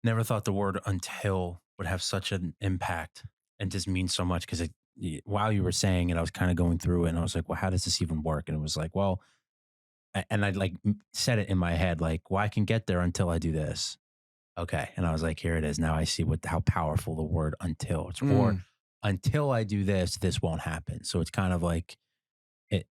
Never thought the word until would have such an impact and just mean so much because while you were saying it, I was kind of going through it and I was like, well, how does this even work? And it was like, well, and I like said it in my head, like, well, I can get there until I do this. Okay. And I was like, here it is. Now I see how powerful the word until it's, or Mm, until I do this, this won't happen. So it's kind of like it,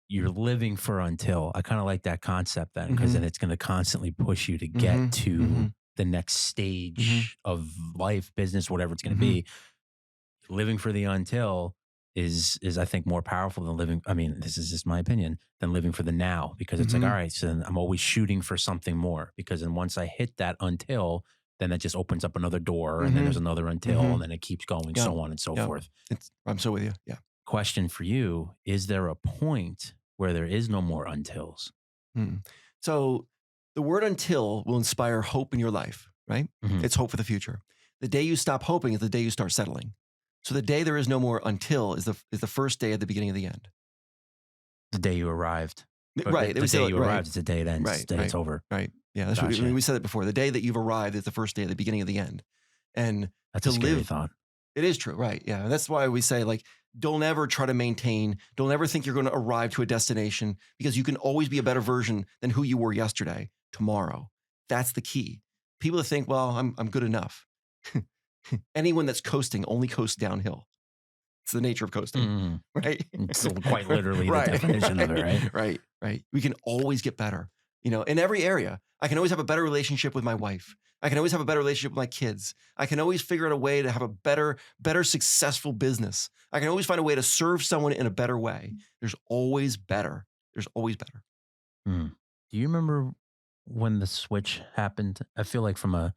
you're living for until. I kind of like that concept then, because mhm, then it's going to constantly push you to get mhm, to mhm, the next mhm, stage of life, business, whatever it's going to mhm, be. Living for the until is I think more powerful than living. I mean, this is just my opinion, than living for the now, because it's like, all mhm, right, so then I'm always shooting for something more, because then once I hit that until, then that just opens up another door, and then there's mhm, another until, and mhm. then it keeps going, Yeah, so on and so yeah. forth. I'm so with you. Yeah. Question for you: is there a point where there is no more untils? Mm. So the word until will inspire hope in your life, right? Hmm. It's hope for the future. The day you stop hoping is the day you start settling. So the day there is no more until is the first day at the beginning of the end. The day you arrived, or Right. They the would say day like, you right, arrived, is the day it ends. It's right, the day it's right, over. right. Yeah, that's what Gotcha. we said it before. The day that you've arrived is the first day at the beginning of the end. And That's a to scary live, thought. it is true, right? Yeah. And that's why we say like, don't ever try to maintain, don't ever think you're going to arrive to a destination, because you can always be a better version than who you were yesterday, tomorrow. That's the key. People that think, well, I'm good enough. Anyone that's coasting only coasts downhill. It's the nature of coasting, Mhm. right? It's quite literally the Right, definition of it, right? right. We can always get better, in every area. I can always have a better relationship with my wife. I can always have a better relationship with my kids. I can always figure out a way to have a better successful business. I can always find a way to serve someone in a better way. There's always better. There's always better. Mm. Do you remember when the switch happened? I feel like I'm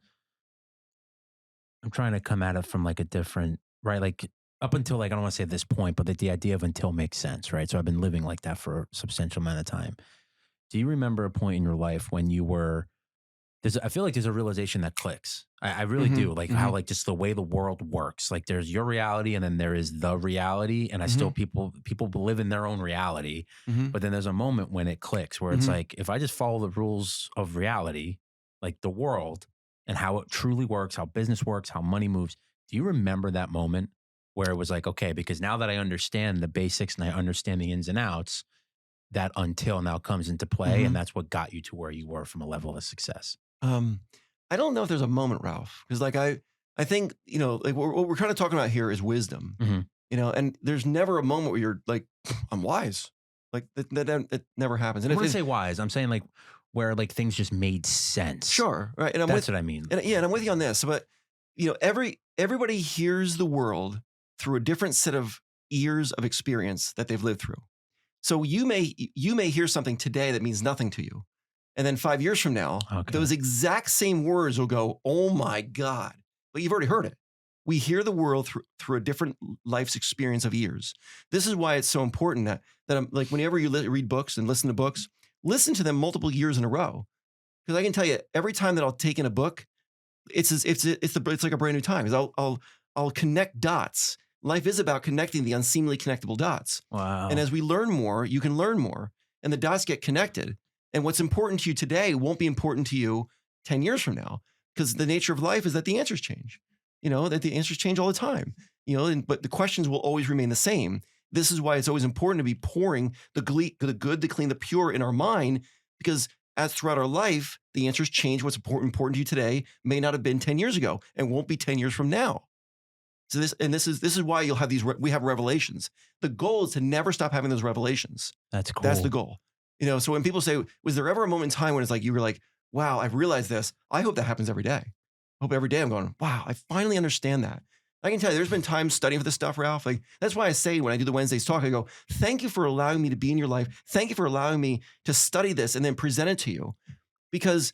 trying to come at it from like a different, right? Like up until like, I don't want to say this point, but the idea of until makes sense, right? So I've been living like that for a substantial amount of time. Do you remember a point in your life when you were, I feel like there's a realization that clicks. I really Mm-hmm. do. Like how, Mm-hmm. like just the way the world works. Like there's your reality and then there is the reality. And I still, Mm-hmm. people live in their own reality. Mm-hmm. But then there's a moment when it clicks where it's Mm-hmm. like, if I just follow the rules of reality, like the world and how it truly works, how business works, how money moves. Do you remember that moment where it was like, okay, because now that I understand the basics and I understand the ins and outs, that until now comes into play. Mm-hmm. And that's what got you to where you were from a level of success. Um, I don't know if there's a moment, Ralph, because like I think like what we're kind of talking about here is wisdom. Mhm. And there's never a moment where you're like, I'm wise. Like that never happens. And I if wouldn't it, say wise. I'm saying like where like things just made sense. sure, right. And I'm That's with, what I mean. and yeah, and I'm with you on this. But everybody hears the world through a different set of ears of experience that they've lived through. So you may hear something today that means nothing to you. And then 5 years from now, Okay. those exact same words will go, oh my God. But you've already heard it. We hear the world through a different life's experience of years. This is why it's so important that I'm like, whenever you read books and listen to books, listen to them multiple years in a row. Because I can tell you, every time that I'll take in a book, it's like a brand new time. 'Cause I'll connect dots. Life is about connecting the unseemly connectable dots. And Wow. as we learn more, you can learn more, and the dots get connected. And what's important to you today won't be important to you 10 years from now, because the nature of life is that the answers change. That the answers change all the time. But the questions will always remain the same. This is why it's always important to be pouring the good, the clean, the pure in our mind, because as throughout our life, the answers change. What's important to you today may not have been 10 years ago and won't be 10 years from now. So this is why you'll have we have revelations. The goal is to never stop having those revelations. That's That's the cool. goal. So when people say, was there ever a moment in time when it's like you were like, wow, I've realized this. I hope that happens every day. I hope every day I'm going, wow, I finally understand that. I can tell you, there's been times studying for this stuff, Ralph. Like that's why I say when I do the Wednesdays talk, I go, thank you for allowing me to be in your life. Thank you for allowing me to study this and then present it to you. Because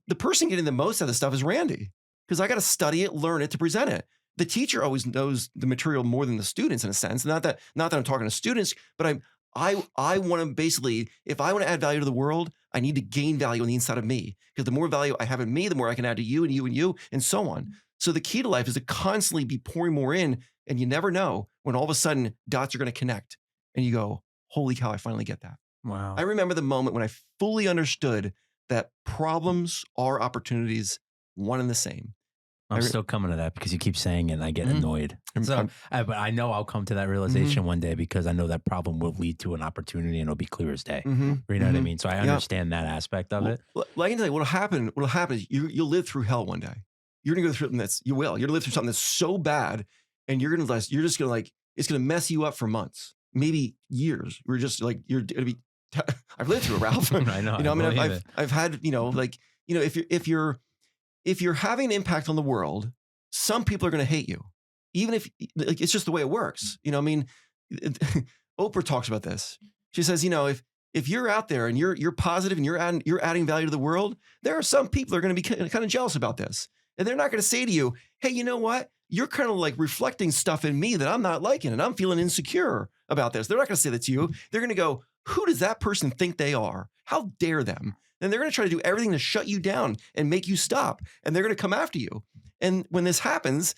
the person getting the most out of the stuff is Randy, because I got to study it, learn it to present it. The teacher always knows the material more than the students in a sense. Not that I'm talking to students, but I want to basically, if I want to add value to the world, I need to gain value on the inside of me, because the more value I have in me, the more I can add to you and you and you and so on. So the key to life is to constantly be pouring more in, and you never know when all of a sudden dots are going to connect and you go, holy cow, I finally get that. I Wow. remember the moment when I fully understood that problems are opportunities, one and the same. I'm still coming to that because you keep saying it and I get annoyed. So, but I know I'll come to that realization one day because I know that problem will lead to an opportunity and it'll be clear as day. You know what I mean? So I understand that aspect of it. Well, I can tell you what'll happen is you'll live through hell one day. You're gonna go through something you're gonna live through something that's so bad, and you're just gonna like, it's gonna mess you up for months, maybe years. We're just like, you're gonna be, I've lived through it, Ralph. I know. I mean, I've had, if you're having an impact on the world, some people are going to hate you, even if like, it's just the way it works. I mean, Oprah talks about this. She says, if you're out there and you're positive and you're adding value to the world, there are some people that are going to be kind of jealous about this, and they're not going to say to you, "Hey, you know what? You're kind of like reflecting stuff in me that I'm not liking, and I'm feeling insecure about this." They're not going to say that to you. They're going to go, "Who does that person think they are? How dare them?" And they're going to try to do everything to shut you down and make you stop. And they're going to come after you. And when this happens,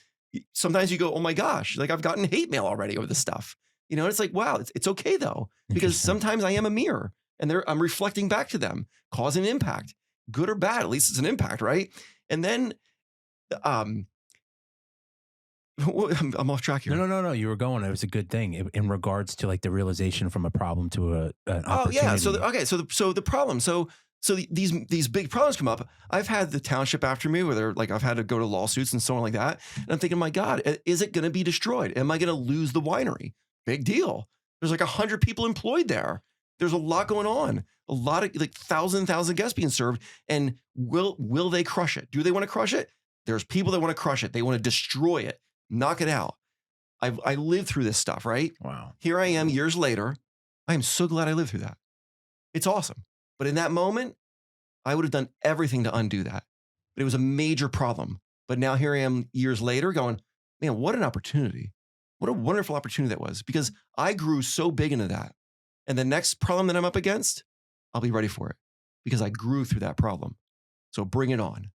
sometimes you go, "Oh my gosh, like I've gotten hate mail already over this stuff." It's like, wow, it's okay though, because sometimes I am a mirror and I'm reflecting back to them, causing an impact, good or bad. At least it's an impact, right? And then, I'm off track here. No. You were going. It was a good thing in regards to like the realization from a problem to an opportunity. Oh yeah. So the problem. So these big problems come up. I've had the township after me where they're like, I've had to go to lawsuits and so on like that. And I'm thinking, my God, is it going to be destroyed? Am I going to lose the winery? Big deal. There's like 100 people employed there. There's a lot going on. A lot of like thousand guests being served. And will they crush it? Do they want to crush it? There's people that want to crush it. They want to destroy it, knock it out. I lived through this stuff, right? Wow. Here I am years later. I am so glad I lived through that. It's awesome. But in that moment, I would have done everything to undo that. But it was a major problem. But now here I am years later going, man, what an opportunity. What a wonderful opportunity that was, because I grew so big into that. And the next problem that I'm up against, I'll be ready for it because I grew through that problem. So bring it on.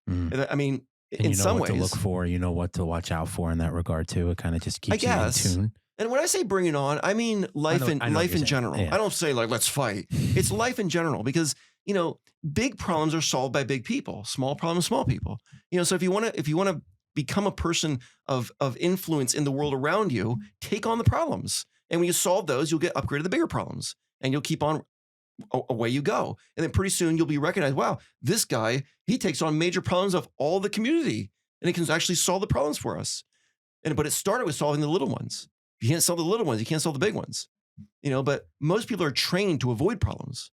I mean, in some ways, to look for, what to watch out for in that regard too. It kind of just keeps you in tune. And when I say bring it on, I mean life in general. Yeah. I don't say like, let's fight. It's life in general because, big problems are solved by big people, small problems, small people. So if you want to become a person of influence in the world around you, take on the problems. And when you solve those, you'll get upgraded to the bigger problems and you'll keep on away you go. And then pretty soon you'll be recognized. Wow, this guy, he takes on major problems of all the community and he can actually solve the problems for us. But it started with solving the little ones. If you can't solve the little ones, you can't solve the big ones, but most people are trained to avoid problems.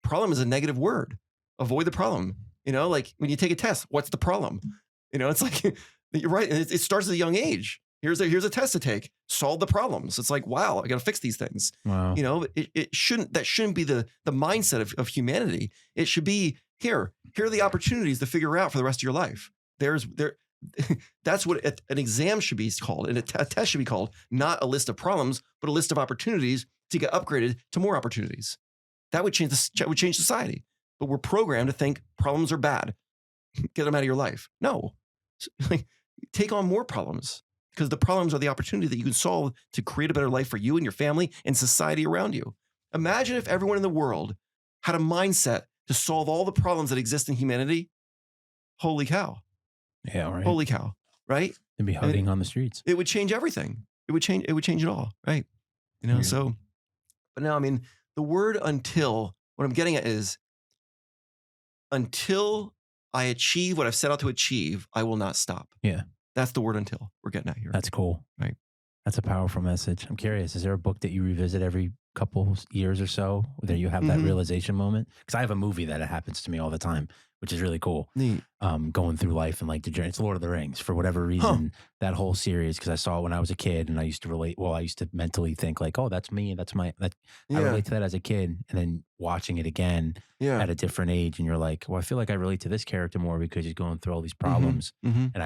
Problem is a negative word. Avoid the problem. Like when you take a test, what's the problem? It's like, you're right. And it starts at a young age. Here's a test to take, solve the problems. It's like, wow, I got to fix these things. Wow. That shouldn't be the mindset of humanity. It should be here are the opportunities to figure out for the rest of your life. That's what an exam should be called. And a test should be called, not a list of problems, but a list of opportunities to get upgraded to more opportunities. That would change society. But we're programmed to think problems are bad. Get them out of your life. No, take on more problems because the problems are the opportunity that you can solve to create a better life for you and your family and society around you. Imagine if everyone in the world had a mindset to solve all the problems that exist in humanity. Holy cow. Yeah, right. Holy cow, right? They'd be hugging on the streets. It would change everything. It would change it all, right? So, but now, I mean, the word until, what I'm getting at is, until I achieve what I've set out to achieve, I will not stop. Yeah. That's the word until we're getting at here. That's cool. Right. That's a powerful message. I'm curious, is there a book that you revisit every couple years or so that you have that realization moment? Because I have a movie that it happens to me all the time, which is really cool. Neat. Going through life and like the journey. It's Lord of the Rings for whatever reason, that whole series, because I saw it when I was a kid and I used to relate. Well, I used to mentally think like, oh, that's me. I relate to that as a kid. And then watching it again at a different age. And you're like, well, I feel like I relate to this character more because he's going through all these problems. And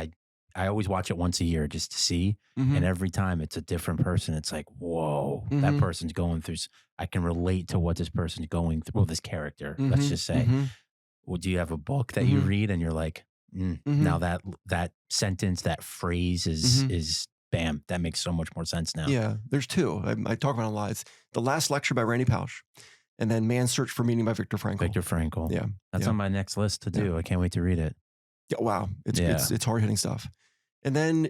I always watch it once a year just to see. And every time it's a different person. It's like, whoa, that person's going through. I can relate to what this person's going through. Well, this character, let's just say. Well, do you have a book that you read and you're like, now that sentence, that phrase is bam, that makes so much more sense now. Yeah, there's two. I talk about it a lot. It's The Last Lecture by Randy Pausch, and then Man's Search for Meaning by Viktor Frankl. Viktor Frankl. Yeah. That's on my next list to do. I can't wait to read it. Yeah, wow. Yeah. It's hard hitting stuff. And then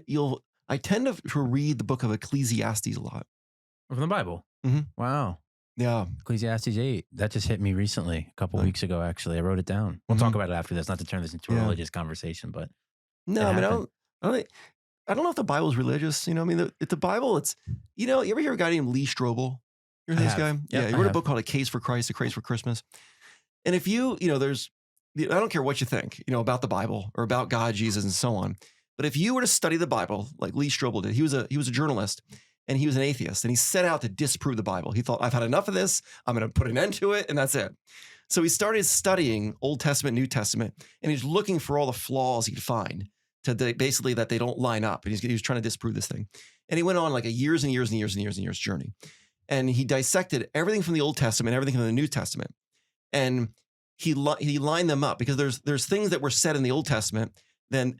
I tend to read the book of Ecclesiastes a lot. From the Bible. Mhm. Wow. Yeah. Ecclesiastes 8. That just hit me recently, a couple Like, weeks ago, actually. I wrote it down. We'll talk mhm. about it after this, not to turn this into a Yeah. religious conversation, but No, it I mean, happened. I don't know if the Bible's religious. I mean, the Bible, it's, you ever hear a guy named Lee Strobel? You I heard this have. guy? Yep, Yeah. He I wrote a have. book called A Case for Christ, A Case for Christmas. And if there's, I don't care what you think, about the Bible or about God, Jesus, and so on. But if you were to study the Bible, like Lee Strobel did, he was a journalist and he was an atheist and he set out to disprove the Bible. He thought, I've had enough of this. I'm going to put an end to it. And that's it. So he started studying Old Testament, New Testament, and he's looking for all the flaws he could find basically that they don't line up. And he was trying to disprove this thing. And he went on like a years and years and years and years and years journey. And he dissected everything from the Old Testament, everything from the New Testament. And he lined them up because there's things that were said in the Old Testament, then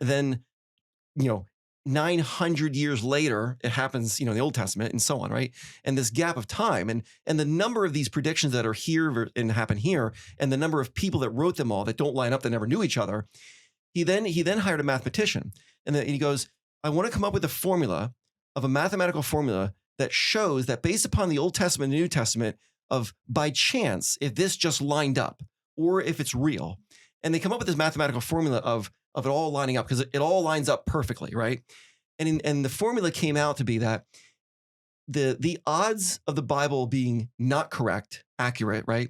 900 years later it happens, in the Old Testament and so on, right? And this gap of time and the number of these predictions that are here and happen here, and the number of people that wrote them all that don't line up, that never knew each other. He then hired a mathematician, and then he goes, I want to come up with a mathematical formula that shows that based upon the Old Testament and New Testament, of by chance, if this just lined up or if it's real. And they come up with this mathematical formula of it all lining up because it all lines up perfectly, right? And the formula came out to be that the odds of the Bible being not correct, accurate, right,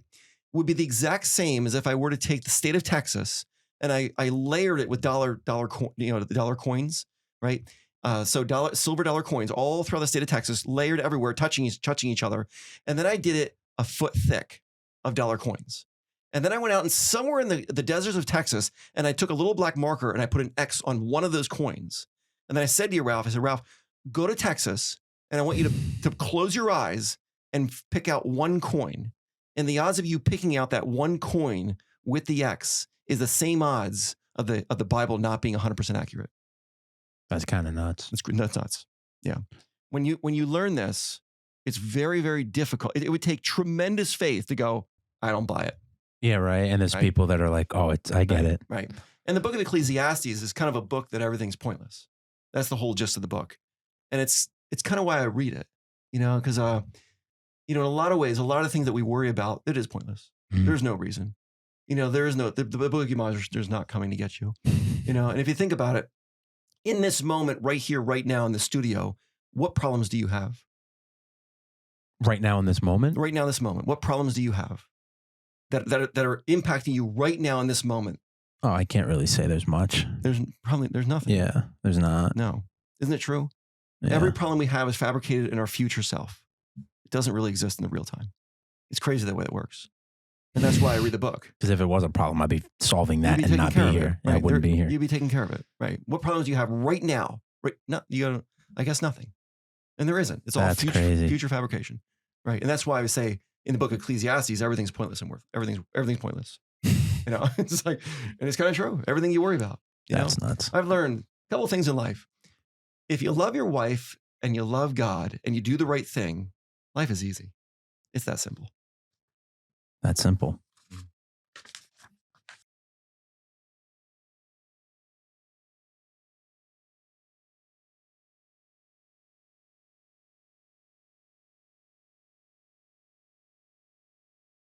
would be the exact same as if I were to take the state of Texas and I layered it with the dollar coins, right? So silver dollar coins all throughout the state of Texas, layered everywhere, touching each other. And then I did it a foot thick of dollar coins. And then I went out and somewhere in the deserts of Texas, and I took a little black marker and I put an X on one of those coins. And then I said to you, Ralph, Ralph, go to Texas and I want you to close your eyes and pick out one coin. And the odds of you picking out that one coin with the X is the same odds of the Bible not being 100% accurate. That's kind of nuts. That's nuts. Yeah. When you learn this, it's very, very difficult. It would take tremendous faith to go, I don't buy it. Yeah, right. And there's people that are like, oh, I get it. Right. And the book of Ecclesiastes is kind of a book that everything's pointless. That's the whole gist of the book. And it's kind of why I read it, because, in a lot of ways, a lot of things that we worry about, it is pointless. Mhm. There's no reason. There is no, the boogeyman is not coming to get you, and if you think about it, in this moment, right here, right now in the studio, what problems do you have? Right now in this moment? Right now in this moment, what problems do you have that are impacting you right now in this moment? Oh, I can't really say there's much. There's nothing. Yeah, there's not. No. Isn't it true? Yeah. Every problem we have is fabricated in our future self. It doesn't really exist in the real time. It's crazy the way it works. And that's why I read the book. Because if it was a problem, I'd be solving that You'd and not be here. Right? I wouldn't be here. You'd be taking care of it, right? What problems do you have right now? Right? No, I guess nothing. And there isn't. It's all future fabrication, right? And that's why I would say in the book of Ecclesiastes, everything's pointless and worth. Everything's pointless. It's like, and it's kind of true. Everything you worry about. That's nuts. I've learned a couple of things in life. If you love your wife and you love God and you do the right thing, life is easy. It's that simple. That's simple.